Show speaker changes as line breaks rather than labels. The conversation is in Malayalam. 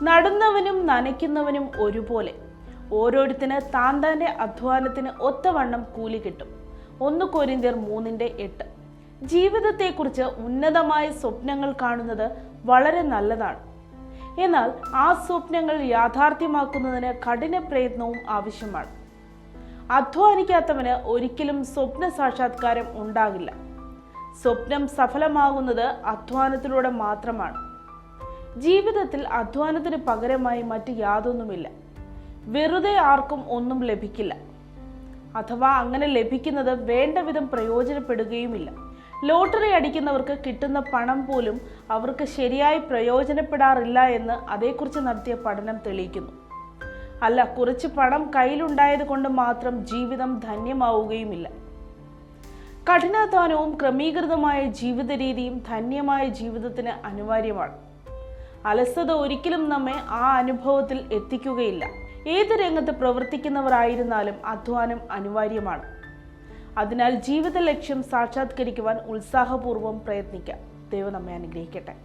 നടുന്നവനും നനയ്ക്കുന്നവനും ഒരുപോലെ, ഓരോരുത്തന് താൻ്റെ അധ്വാനത്തിന് ഒത്തവണ്ണം കൂലി കിട്ടും. 1 കൊരിന്ത്യർ 3:8. ജീവിതത്തെക്കുറിച്ച് ഉന്നതമായ സ്വപ്നങ്ങൾ കാണുന്നത് വളരെ നല്ലതാണ്. എന്നാൽ ആ സ്വപ്നങ്ങൾ യാഥാർത്ഥ്യമാക്കുന്നതിന് കഠിന പ്രയത്നവും ആവശ്യമാണ്. അധ്വാനിക്കാത്തവന് ഒരിക്കലും സ്വപ്ന സാക്ഷാത്കാരം ഉണ്ടാകില്ല. സ്വപ്നം സഫലമാകുന്നത് അധ്വാനത്തിലൂടെ മാത്രമാണ്. ജീവിതത്തിൽ അധ്വാനത്തിന് പകരമായി മറ്റ് യാതൊന്നുമില്ല. വെറുതെ ആർക്കും ഒന്നും ലഭിക്കില്ല. അഥവാ അങ്ങനെ ലഭിക്കുന്നത് വേണ്ട വിധം പ്രയോജനപ്പെടുകയുമില്ല. ലോട്ടറി അടിക്കുന്നവർക്ക് കിട്ടുന്ന പണം പോലും അവർക്ക് ശരിയായി പ്രയോജനപ്പെടാറില്ല എന്ന് അതേക്കുറിച്ച് നടത്തിയ പഠനം തെളിയിക്കുന്നു. അല്ല, കുറച്ച് പണം കയ്യിലുണ്ടായത് കൊണ്ട് മാത്രം ജീവിതം ധന്യമാവുകയുമില്ല. കഠിനാധ്വാനവും ക്രമീകൃതമായ ജീവിത രീതിയും ധന്യമായ ജീവിതത്തിന് അനിവാര്യമാണ്. അലസത ഒരിക്കലും നമ്മെ ആ അനുഭവത്തിൽ എത്തിക്കുകയില്ല. ഏത് രംഗത്ത് പ്രവർത്തിക്കുന്നവരായിരുന്നാലും അധ്വാനം അനിവാര്യമാണ്. അതിനാൽ ജീവിത ലക്ഷ്യം സാക്ഷാത്കരിക്കുവാൻ ഉത്സാഹപൂർവ്വം പ്രയത്നിക്കാം. ദൈവം നമ്മെ അനുഗ്രഹിക്കട്ടെ.